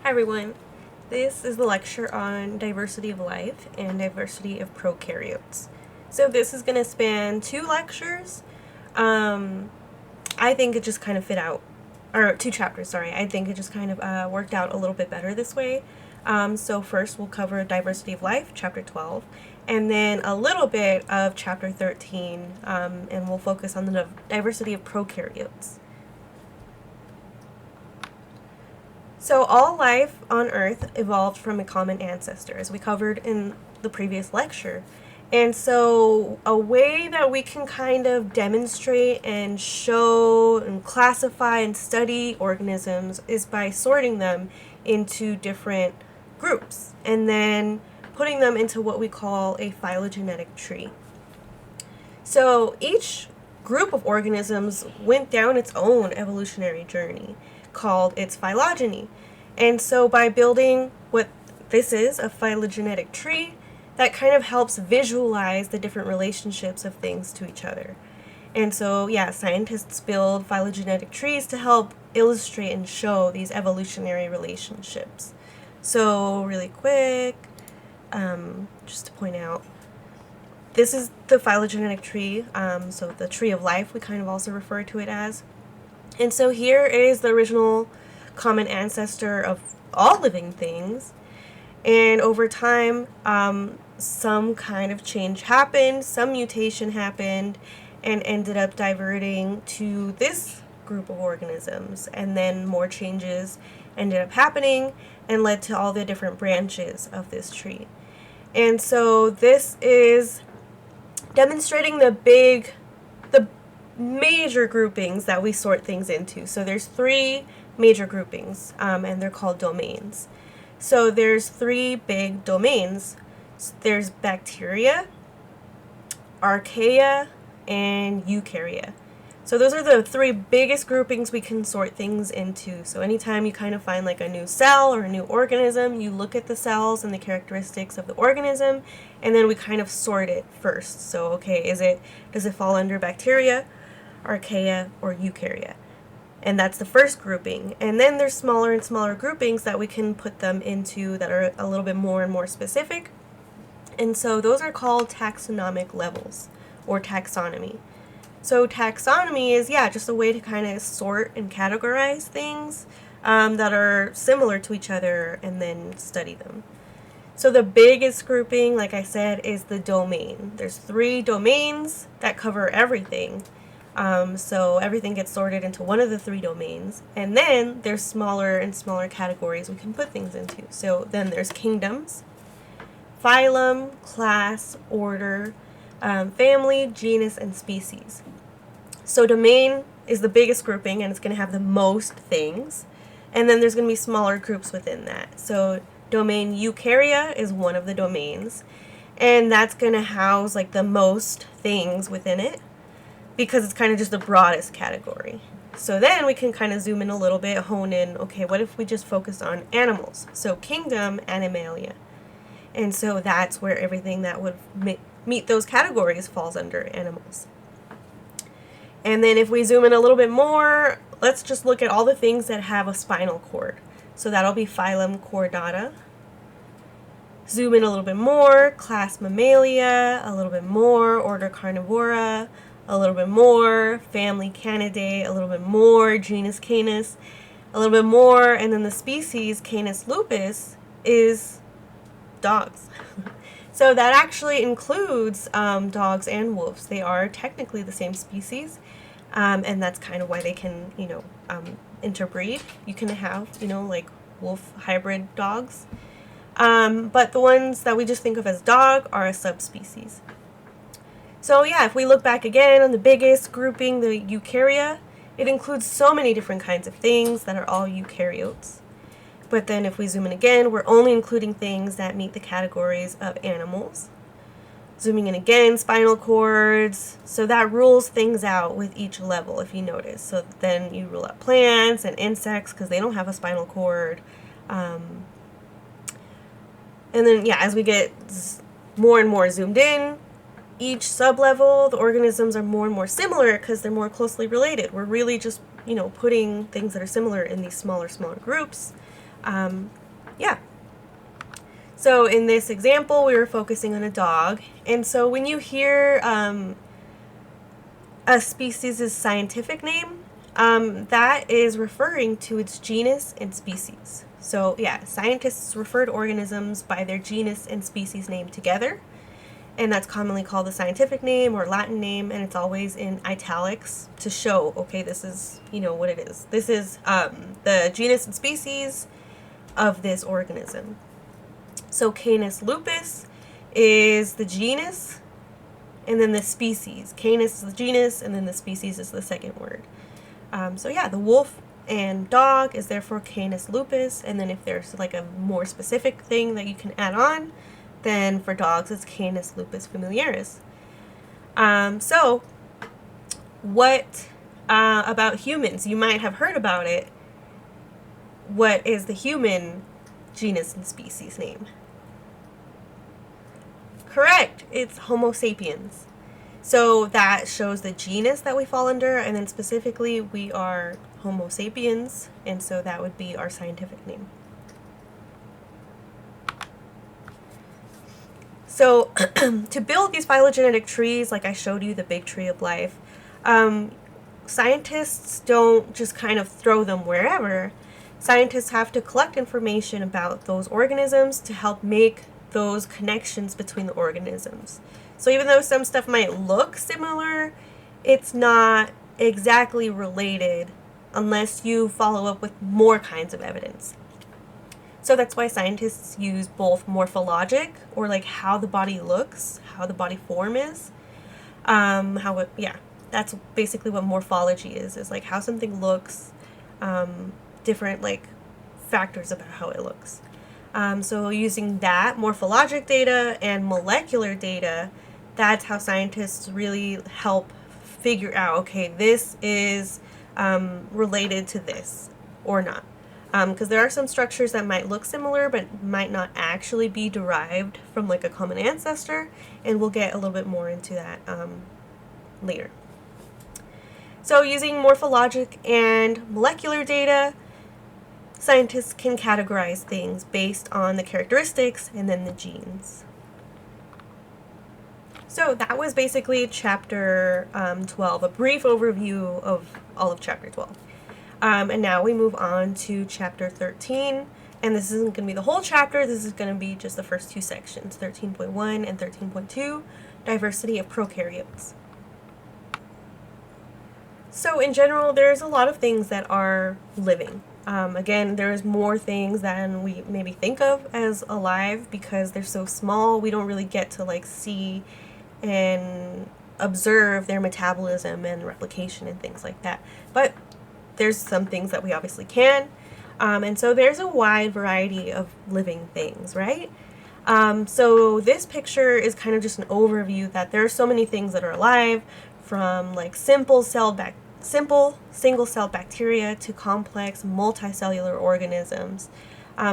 Hi everyone. This is the lecture on diversity of life and diversity of prokaryotes. So this is going to span 2 lectures. I think it just kind of fit out, or 2 chapters, sorry. I think it just kind of worked out a little bit better this way. So first we'll cover diversity of life, chapter 12, and then a little bit of chapter 13, and we'll focus on the diversity of prokaryotes. So all life on Earth evolved from a common ancestor, as we covered in the previous lecture. And so a way that we can kind of demonstrate and show and classify and study organisms is by sorting them into different groups and then putting them into what we call a phylogenetic tree. So each group of organisms went down its own evolutionary journey, called its phylogeny. And so by building what this is, a phylogenetic tree, that kind of helps visualize the different relationships of things to each other. And so, yeah, scientists build phylogenetic trees to help illustrate and show these evolutionary relationships. So, really quick, just to point out, this is the phylogenetic tree, so the tree of life we kind of also refer to it as. And so here is the original common ancestor of all living things. And over time, some kind of change happened, some mutation happened, and ended up diverting to this group of organisms. And then more changes ended up happening and led to all the different branches of this tree. And so this is demonstrating the major groupings that we sort things into. So there's 3 major groupings, and they're called domains. So there's 3 big domains. There's bacteria, archaea, and eukarya. So those are the 3 biggest groupings we can sort things into. So anytime you kind of find like a new cell or a new organism, you look at the cells and the characteristics of the organism, and then we kind of sort it first. So okay, does it fall under bacteria, archaea, or eukarya? And that's the first grouping. And then there's smaller and smaller groupings that we can put them into that are a little bit more and more specific. And so those are called taxonomic levels, or taxonomy. So taxonomy is, just a way to kind of sort and categorize things that are similar to each other and then study them. So the biggest grouping, like I said, is the domain. There's 3 domains that cover everything. So everything gets sorted into one of the 3 domains. And then there's smaller and smaller categories we can put things into. So then there's kingdoms, phylum, class, order, family, genus, and species. So domain is the biggest grouping, and it's going to have the most things. And then there's going to be smaller groups within that. So domain eukarya is one of the domains, and that's going to house like the most things within it, because it's kind of just the broadest category. So then we can kind of zoom in a little bit, hone in, okay, what if we just focus on animals? So kingdom, Animalia. And so that's where everything that would meet those categories falls under animals. And then if we zoom in a little bit more, let's just look at all the things that have a spinal cord. So that'll be phylum Chordata. Zoom in a little bit more, class Mammalia, a little bit more, order Carnivora, a little bit more, family Canidae, a little bit more, genus Canis, a little bit more, and then the species Canis lupus is dogs. So that actually includes dogs and wolves. They are technically the same species, and that's kind of why they can, interbreed. You can have, like wolf hybrid dogs. But the ones that we just think of as dog are a subspecies. So if we look back again on the biggest grouping, the eukarya, it includes so many different kinds of things that are all eukaryotes. But then if we zoom in again, we're only including things that meet the categories of animals. Zooming in again, spinal cords. So that rules things out with each level, if you notice. So then you rule out plants and insects because they don't have a spinal cord. And then, as we get more and more zoomed in, each sub-level, the organisms are more and more similar because they're more closely related. We're really just, putting things that are similar in these smaller groups. Yeah. So in this example, we were focusing on a dog. And so when you hear a species' scientific name, that is referring to its genus and species. So yeah, scientists refer to organisms by their genus and species name together, and that's commonly called the scientific name or Latin name, and it's always in italics to show, okay, this is, what it is. This is the genus and species of this organism. So Canis lupus is the genus, and then the species. Canis is the genus, and then the species is the second word. So yeah, the wolf and dog is therefore Canis lupus, and then if there's like a more specific thing that you can add on, then for dogs it's Canis lupus familiaris. So what about humans? You might have heard about it. What is the human genus and species name? Correct, it's Homo sapiens. So that shows the genus that we fall under, and then specifically we are Homo sapiens, and so that would be our scientific name. So to build these phylogenetic trees, like I showed you, the big tree of life, scientists don't just kind of throw them wherever. Scientists have to collect information about those organisms to help make those connections between the organisms. So even though some stuff might look similar, it's not exactly related unless you follow up with more kinds of evidence. So that's why scientists use both morphologic, or like how the body looks, how the body form is, that's basically what morphology is like how something looks, different like factors about how it looks. So using that morphologic data and molecular data, that's how scientists really help figure out, okay, this is related to this or not. Because there are some structures that might look similar but might not actually be derived from like a common ancestor, and we'll get a little bit more into that later. So using morphologic and molecular data, scientists can categorize things based on the characteristics and then the genes. So that was basically chapter 12, a brief overview of all of chapter 12. And now we move on to chapter 13, and this isn't going to be the whole chapter, this is going to be just the first two sections, 13.1 and 13.2, diversity of prokaryotes. So in general, there's a lot of things that are living. Again, there's more things than we maybe think of as alive because they're so small, we don't really get to like see and observe their metabolism and replication and things like that. But there's some things that we obviously can. And so there's a wide variety of living things, right? So this picture is kind of just an overview that there are so many things that are alive, from like simple single-cell bacteria to complex multicellular organisms.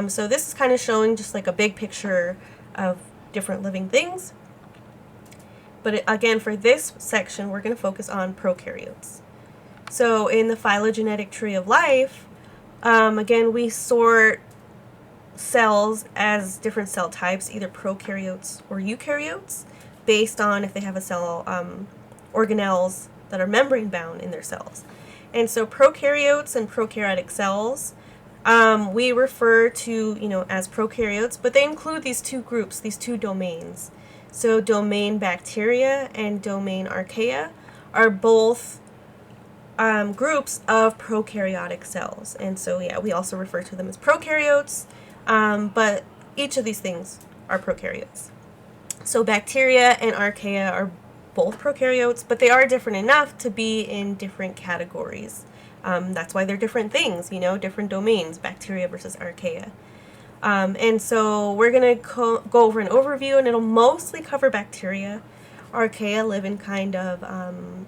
So this is kind of showing just like a big picture of different living things. But again, for this section, we're going to focus on prokaryotes. So in the phylogenetic tree of life, again, we sort cells as different cell types, either prokaryotes or eukaryotes, based on if they have a cell organelles that are membrane bound in their cells. And so prokaryotes and prokaryotic cells, we refer to, as prokaryotes, but they include these two groups, these two domains. So domain bacteria and domain archaea are both groups of prokaryotic cells. And so, yeah, we also refer to them as prokaryotes, but each of these things are prokaryotes. So bacteria and archaea are both prokaryotes, but they are different enough to be in different categories. That's why they're different things, different domains, bacteria versus archaea. And so we're going to go over an overview, and it'll mostly cover bacteria. Archaea live in kind of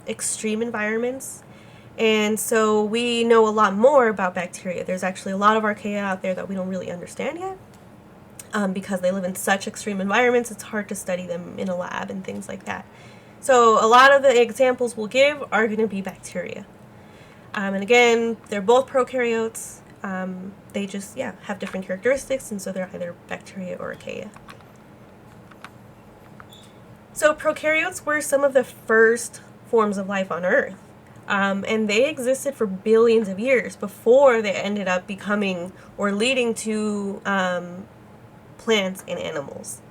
extreme environments. And so we know a lot more about bacteria. There's actually a lot of archaea out there that we don't really understand yet. Because they live in such extreme environments, it's hard to study them in a lab and things like that. So a lot of the examples we'll give are going to be bacteria. And again, they're both prokaryotes. They just, yeah, have different characteristics, and so they're either bacteria or archaea. So prokaryotes were some of the first forms of life on Earth. And they existed for billions of years before they ended up becoming or leading to plants and animals.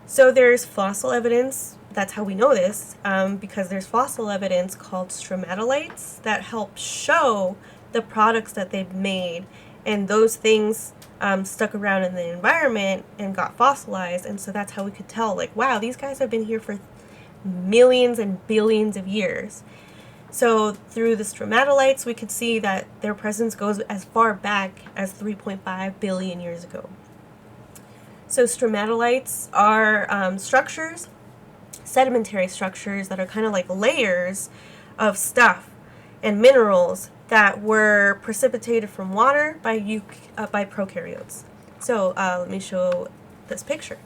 So there's fossil evidence, that's how we know this, because there's fossil evidence called stromatolites that help show the products that they've made, and those things stuck around in the environment and got fossilized, and so that's how we could tell, like, wow, these guys have been here for millions and billions of years. So through the stromatolites, we could see that their presence goes as far back as 3.5 billion years ago. So stromatolites are structures, sedimentary structures that are kind of like layers of stuff and minerals that were precipitated from water by prokaryotes. So let me show this picture.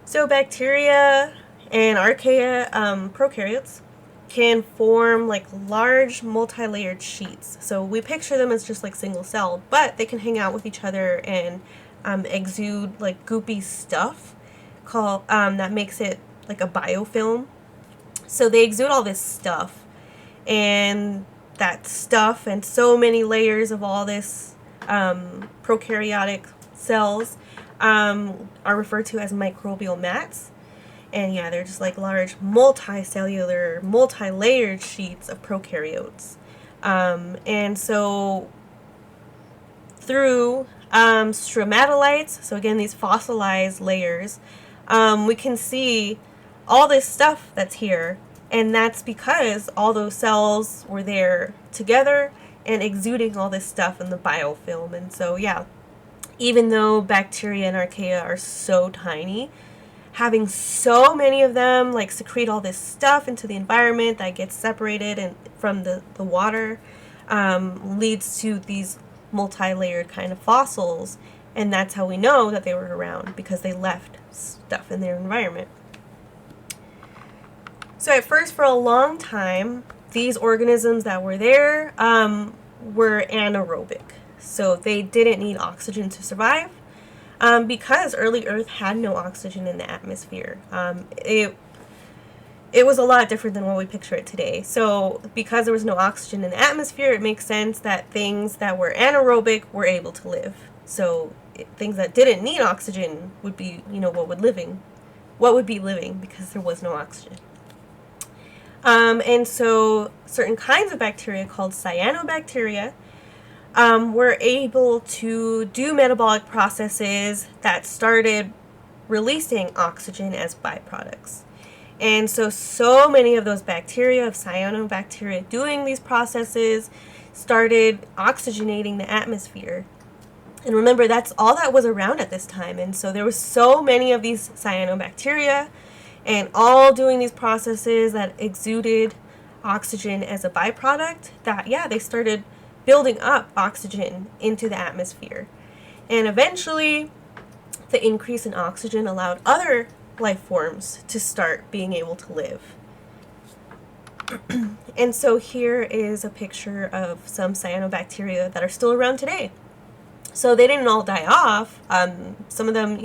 So bacteria and archaea, prokaryotes, can form like large multi-layered sheets. So we picture them as just like single-celled, but they can hang out with each other and exude like goopy stuff called that makes it like a biofilm. So they exude all this stuff, and that stuff and so many layers of all this prokaryotic cells are referred to as microbial mats. And yeah, they're just like large multicellular, multi-layered sheets of prokaryotes. And so through stromatolites, so again, these fossilized layers, we can see all this stuff that's here. And that's because all those cells were there together and exuding all this stuff in the biofilm. And so, yeah, even though bacteria and archaea are so tiny, having so many of them like secrete all this stuff into the environment that gets separated and from the water leads to these multi-layered kind of fossils, and that's how we know that they were around, because they left stuff in their environment. So at first, for a long time, these organisms that were there were anaerobic, so they didn't need oxygen to survive. Because early Earth had no oxygen in the atmosphere. It was a lot different than what we picture it today. So because there was no oxygen in the atmosphere, it makes sense that things that were anaerobic were able to live. So things that didn't need oxygen would be, what would be living, because there was no oxygen. And so certain kinds of bacteria called cyanobacteria were able to do metabolic processes that started releasing oxygen as byproducts. And so many of those bacteria, of cyanobacteria, doing these processes started oxygenating the atmosphere. And remember, that's all that was around at this time. And so there was so many of these cyanobacteria, and all doing these processes that exuded oxygen as a byproduct, that, yeah, they started building up oxygen into the atmosphere. And eventually, the increase in oxygen allowed other life forms to start being able to live. And so here is a picture of some cyanobacteria that are still around today. So they didn't all die off. Some of them,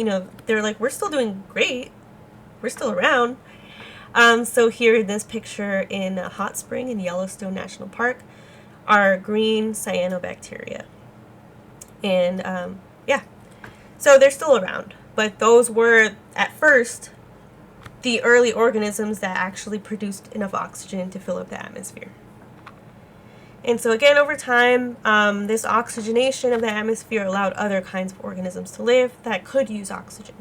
they're like, we're still doing great. We're still around. So here in this picture in a hot spring in Yellowstone National Park are green cyanobacteria. And yeah, so they're still around. But those were, at first, the early organisms that actually produced enough oxygen to fill up the atmosphere. And so again, over time, this oxygenation of the atmosphere allowed other kinds of organisms to live that could use oxygen.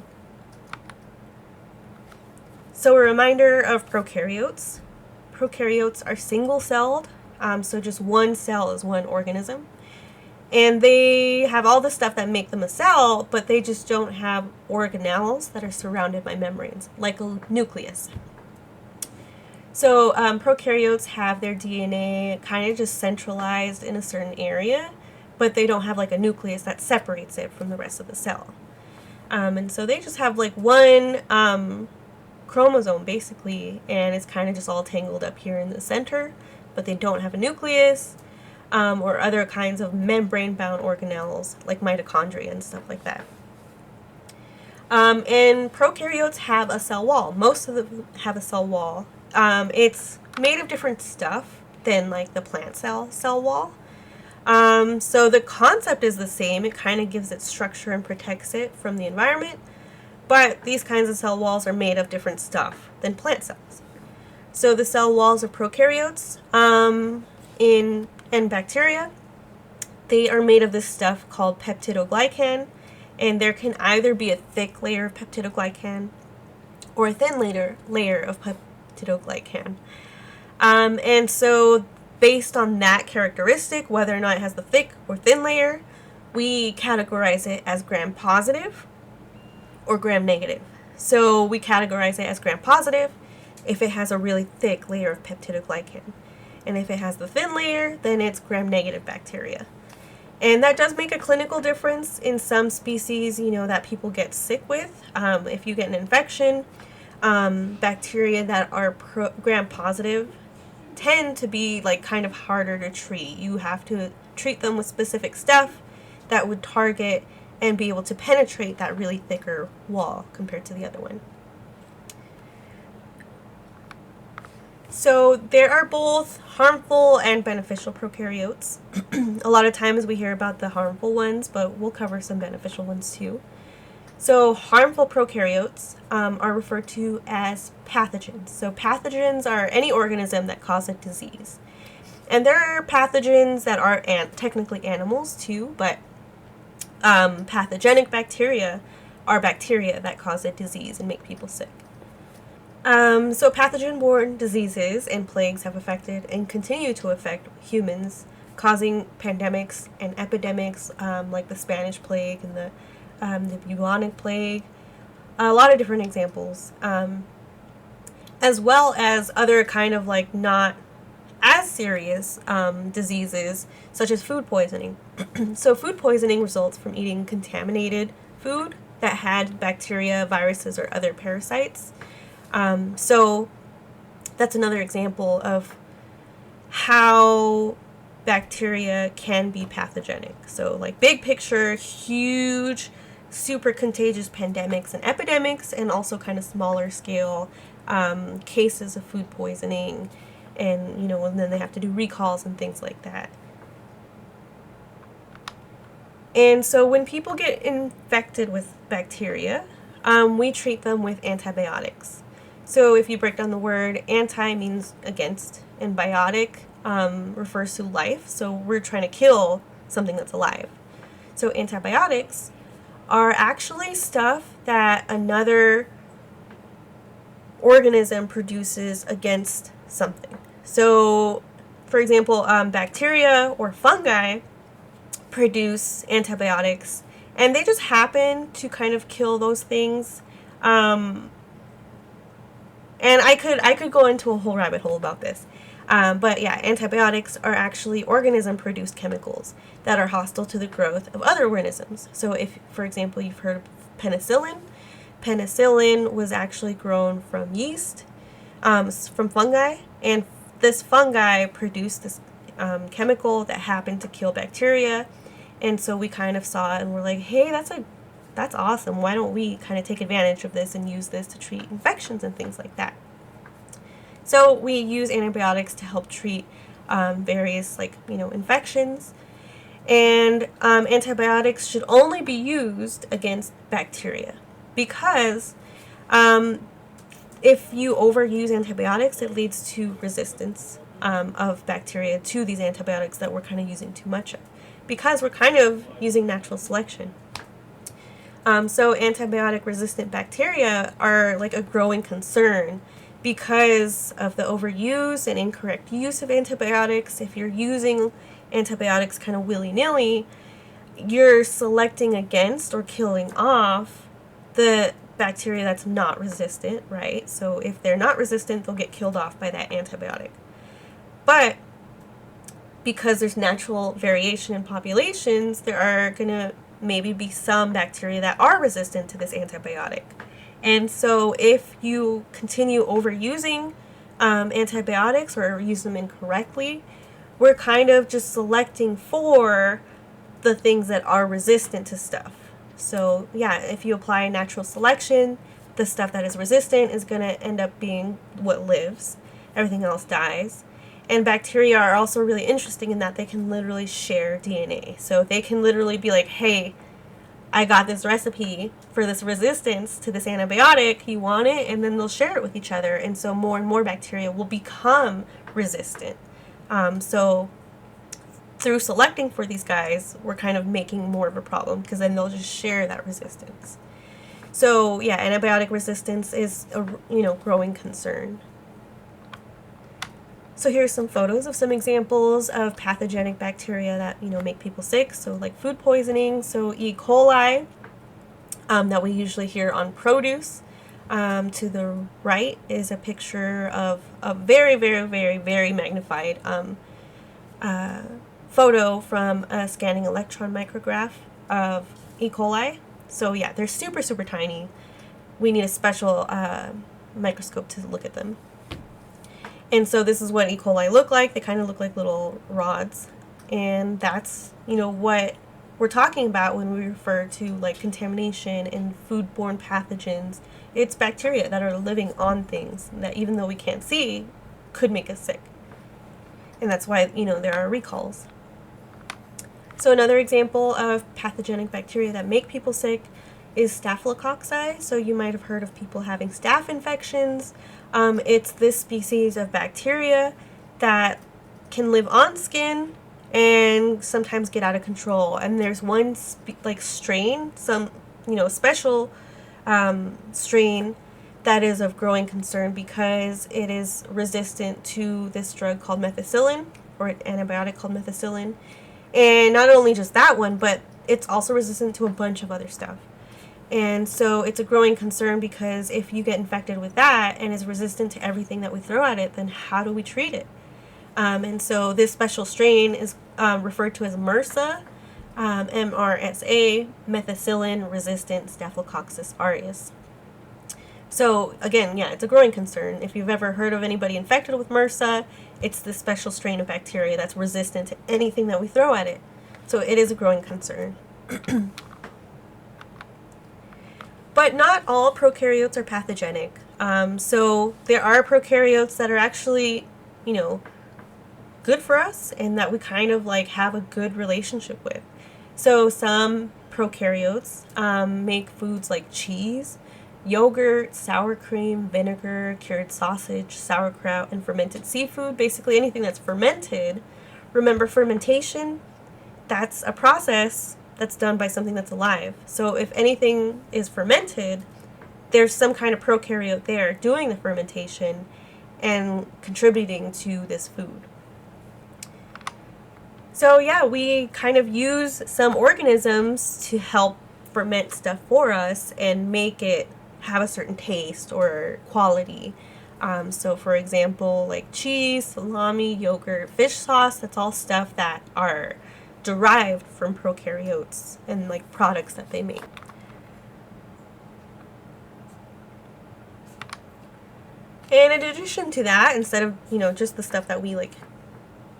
So a reminder of prokaryotes. Prokaryotes are single-celled, so just one cell is one organism. And they have all the stuff that make them a cell, but they just don't have organelles that are surrounded by membranes, like a nucleus. So prokaryotes have their DNA kind of just centralized in a certain area, but they don't have like a nucleus that separates it from the rest of the cell. And so they just have like one chromosome, basically, and it's kind of just all tangled up here in the center, but they don't have a nucleus. or other kinds of membrane-bound organelles like mitochondria and stuff like that. And prokaryotes have a cell wall. Most of them have a cell wall. It's made of different stuff than like the plant cell wall. So the concept is the same. It kind of gives it structure and protects it from the environment. But these kinds of cell walls are made of different stuff than plant cells. So the cell walls of prokaryotes in bacteria, they are made of this stuff called peptidoglycan, and there can either be a thick layer of peptidoglycan or a thin layer of peptidoglycan. And so based on that characteristic, whether or not it has the thick or thin layer, we categorize it as gram-positive or gram-negative. So we categorize it as gram-positive if it has a really thick layer of peptidoglycan. And if it has the thin layer, then it's gram-negative bacteria. And that does make a clinical difference in some species, that people get sick with. If you get an infection, bacteria that are gram-positive tend to be like kind of harder to treat. You have to treat them with specific stuff that would target and be able to penetrate that really thicker wall compared to the other one. So there are both harmful and beneficial prokaryotes. A lot of times we hear about the harmful ones, but we'll cover some beneficial ones too. So harmful prokaryotes are referred to as pathogens. So pathogens are any organism that cause a disease. And there are pathogens that are technically animals too, but pathogenic bacteria are bacteria that cause a disease and make people sick. So pathogen-borne diseases and plagues have affected and continue to affect humans, causing pandemics and epidemics like the Spanish plague and the bubonic plague, a lot of different examples, as well as other kind of like not as serious diseases such as food poisoning. So food poisoning results from eating contaminated food that had bacteria, viruses, or other parasites. So that's another example of how bacteria can be pathogenic. So like big picture, huge, super contagious pandemics and epidemics, and also kind of smaller scale cases of food poisoning, and and then they have to do recalls and things like that. And so when people get infected with bacteria, we treat them with antibiotics. So if you break down the word, anti means against, and biotic refers to life. So we're trying to kill something that's alive. So antibiotics are actually stuff that another organism produces against something. So, for example, bacteria or fungi produce antibiotics, and they just happen to kind of kill those things. And I could go into a whole rabbit hole about this. But yeah, antibiotics are actually organism-produced chemicals that are hostile to the growth of other organisms. So if, for example, you've heard of penicillin, penicillin was actually grown from yeast, from fungi, and this fungi produced this chemical that happened to kill bacteria. And so we kind of saw it and we're like, hey, that's awesome. Why don't we kind of take advantage of this and use this to treat infections and things like that? So we use antibiotics to help treat various infections. And antibiotics should only be used against bacteria because if you overuse antibiotics, it leads to resistance of bacteria to these antibiotics that we're kind of using too much of, because we're kind of using natural selection. So antibiotic-resistant bacteria are like a growing concern because of the overuse and incorrect use of antibiotics. If you're using antibiotics kind of willy-nilly, you're selecting against or killing off the bacteria that's not resistant, right? So if they're not resistant, they'll get killed off by that antibiotic. But because there's natural variation in populations, there are going to maybe be some bacteria that are resistant to this antibiotic. And so if you continue overusing antibiotics or use them incorrectly, we're kind of just selecting for the things that are resistant to stuff. So yeah, if you apply natural selection, the stuff that is resistant is going to end up being what lives. Everything else dies. And bacteria are also really interesting in that they can literally share DNA. So they can literally be like, hey, I got this recipe for this resistance to this antibiotic, you want it? And then they'll share it with each other. And so more and more bacteria will become resistant. So through selecting for these guys, we're kind of making more of a problem because then they'll just share that resistance. So yeah, antibiotic resistance is a growing concern. So here's some photos of some examples of pathogenic bacteria that make people sick. So like food poisoning. So E. coli that we usually hear on produce. To the right is a picture of a very, very, very, very magnified photo from a scanning electron micrograph of E. coli. So yeah, they're super, super tiny. We need a special microscope to look at them. And so this is what E. coli look like. They kind of look like little rods. And that's, what we're talking about when we refer to like contamination and foodborne pathogens. It's bacteria that are living on things that even though we can't see, could make us sick. And that's why, there are recalls. So another example of pathogenic bacteria that make people sick is staphylococci. So you might have heard of people having staph infections. It's this species of bacteria that can live on skin and sometimes get out of control. And there's one strain, some special strain that is of growing concern because it is resistant to this drug called methicillin, or an antibiotic called methicillin. And not only just that one, but it's also resistant to a bunch of other stuff. And so it's a growing concern because if you get infected with that and is resistant to everything that we throw at it, then how do we treat it? And so this special strain is referred to as MRSA, MRSA, methicillin-resistant Staphylococcus aureus. So again, yeah, it's a growing concern. If you've ever heard of anybody infected with MRSA, it's this special strain of bacteria that's resistant to anything that we throw at it. So it is a growing concern. But not all prokaryotes are pathogenic. So there are prokaryotes that are actually, good for us and that we kind of like have a good relationship with. So some prokaryotes make foods like cheese, yogurt, sour cream, vinegar, cured sausage, sauerkraut, and fermented seafood. Basically anything that's fermented. Remember, fermentation, that's a process that's done by something that's alive. So if anything is fermented, there's some kind of prokaryote there doing the fermentation and contributing to this food. So yeah, we kind of use some organisms to help ferment stuff for us and make it have a certain taste or quality. So for example, like cheese, salami, yogurt, fish sauce, that's all stuff that are derived from prokaryotes and like products that they make. And in addition to that, instead of, just the stuff that we like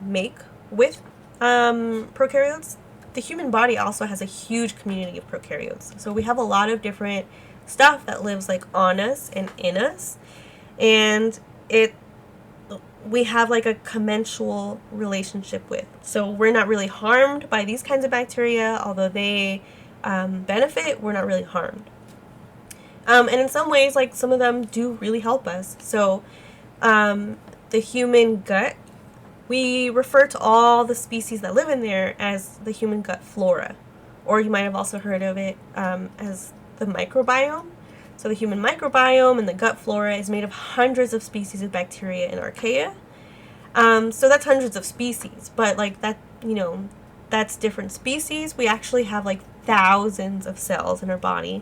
make with prokaryotes, the human body also has a huge community of prokaryotes. So we have a lot of different stuff that lives like on us and in us, and we have like a commensal relationship with. So we're not really harmed by these kinds of bacteria, although they benefit, we're not really harmed. And in some ways, like some of them do really help us. So the human gut, we refer to all the species that live in there as the human gut flora, or you might have also heard of it as the microbiome. So the human microbiome and the gut flora is made of hundreds of species of bacteria and archaea. So that's hundreds of species, but like that, that's different species. We actually have like thousands of cells in our body,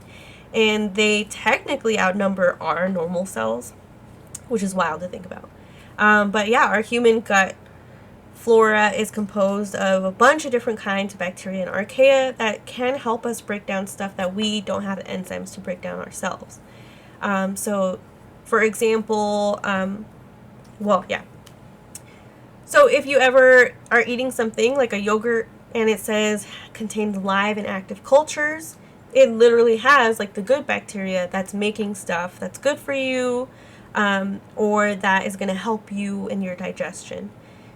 and they technically outnumber our normal cells, which is wild to think about. But yeah, our human gut flora is composed of a bunch of different kinds of bacteria and archaea that can help us break down stuff that we don't have the enzymes to break down ourselves. So, for example, So if you ever are eating something like a yogurt and it says contains live and active cultures, it literally has like the good bacteria that's making stuff that's good for you, or that is going to help you in your digestion.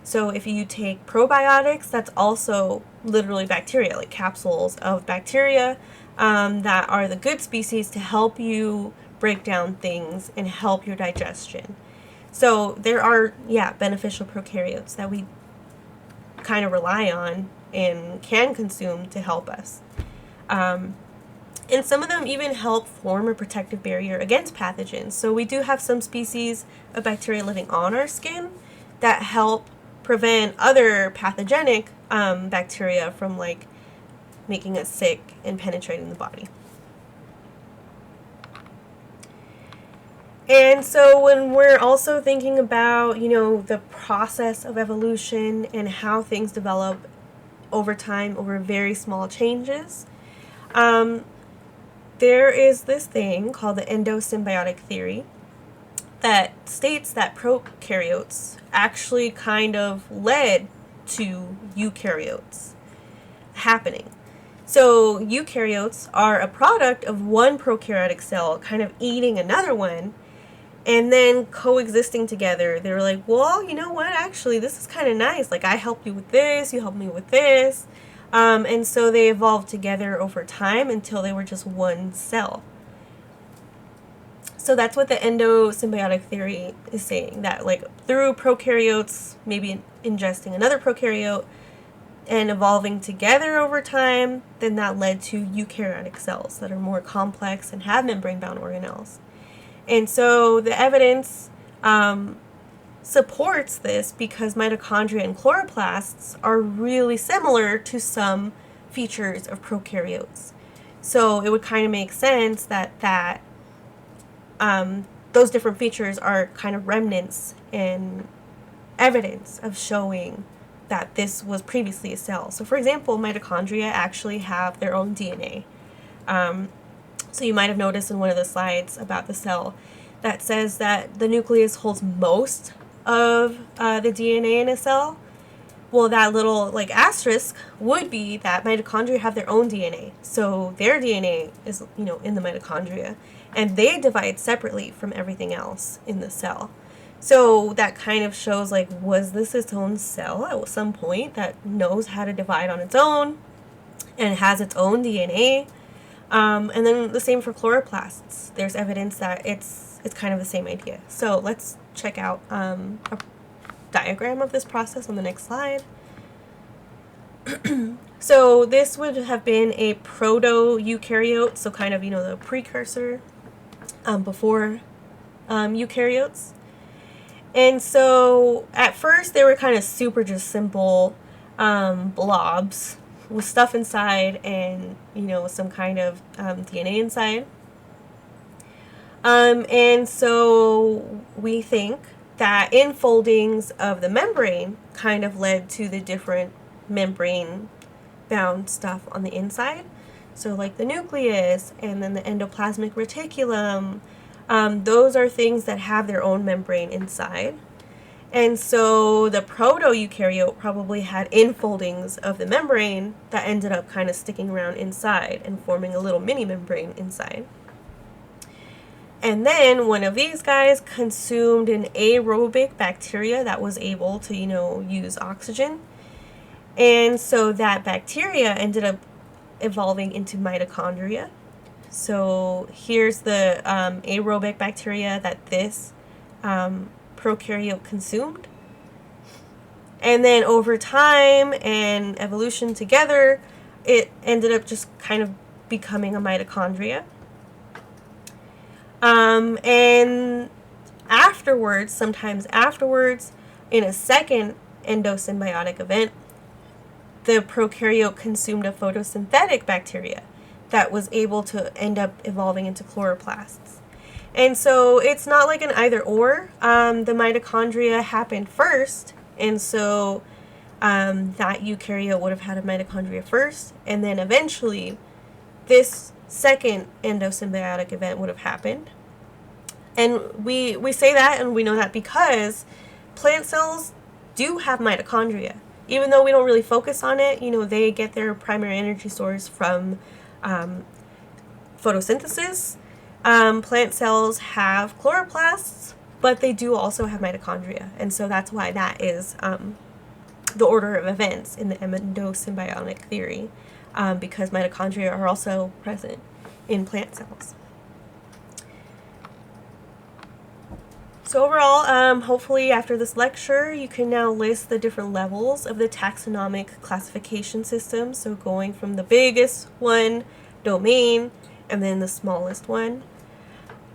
So if you take probiotics, that's also literally bacteria, like capsules of bacteria, that are the good species to help you break down things and help your digestion. So there are, yeah, beneficial prokaryotes that we kind of rely on and can consume to help us. And some of them even help form a protective barrier against pathogens. So we do have some species of bacteria living on our skin that help prevent other pathogenic bacteria from like making us sick and penetrating the body. And so when we're also thinking about, the process of evolution and how things develop over time, over very small changes, there is this thing called the endosymbiotic theory that states that prokaryotes actually kind of led to eukaryotes happening. So eukaryotes are a product of one prokaryotic cell kind of eating another one and then coexisting together. They were like, well, you know what, actually this is kind of nice. Like I help you with this, you help me with this. And so they evolved together over time until they were just one cell. So that's what the endosymbiotic theory is saying, that like through prokaryotes maybe ingesting another prokaryote and evolving together over time, then that led to eukaryotic cells that are more complex and have membrane-bound organelles. And so the evidence supports this because mitochondria and chloroplasts are really similar to some features of prokaryotes. So it would kind of make sense that those different features are kind of remnants and evidence of showing that this was previously a cell. So for example, mitochondria actually have their own DNA. So you might have noticed in one of the slides about the cell that says that the nucleus holds most of the DNA in a cell. Well, that little like asterisk would be that mitochondria have their own DNA. So their DNA is, in the mitochondria, and they divide separately from everything else in the cell. So that kind of shows like, was this its own cell at some point that knows how to divide on its own and has its own DNA? And then the same for chloroplasts. There's evidence that it's kind of the same idea. So let's check out a diagram of this process on the next slide. So this would have been a proto-eukaryote, so kind of, the precursor before eukaryotes. And so at first they were kind of super just simple blobs with stuff inside and, some kind of DNA inside. And so we think that infoldings of the membrane kind of led to the different membrane-bound stuff on the inside. So like the nucleus and then the endoplasmic reticulum, those are things that have their own membrane inside. And so the proto-eukaryote probably had infoldings of the membrane that ended up kind of sticking around inside and forming a little mini membrane inside. And then one of these guys consumed an aerobic bacteria that was able to, use oxygen. And so that bacteria ended up evolving into mitochondria. So here's the aerobic bacteria that this prokaryote consumed. And then over time and evolution together, it ended up just kind of becoming a mitochondria. And afterwards, sometimes afterwards, in a second endosymbiotic event, the prokaryote consumed a photosynthetic bacteria that was able to end up evolving into chloroplasts. And so it's not like an either or. The mitochondria happened first, and so that eukaryote would have had a mitochondria first, and then eventually this second endosymbiotic event would have happened. And we say that and we know that because plant cells do have mitochondria. Even though we don't really focus on it, you know, they get their primary energy source from photosynthesis. Plant cells have chloroplasts, but they do also have mitochondria, and so that's why that is the order of events in the endosymbiotic theory, because mitochondria are also present in plant cells. So overall, hopefully after this lecture, you can now list the different levels of the taxonomic classification system, so going from the biggest one, domain, and then the smallest one.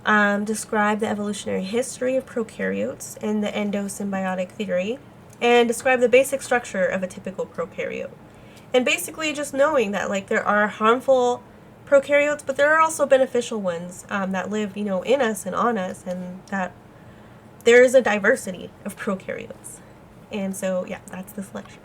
Describe the evolutionary history of prokaryotes and the endosymbiotic theory, and describe the basic structure of a typical prokaryote. And basically just knowing that like there are harmful prokaryotes, but there are also beneficial ones that live, you know, in us and on us, and that there is a diversity of prokaryotes. And so, yeah, that's this lecture.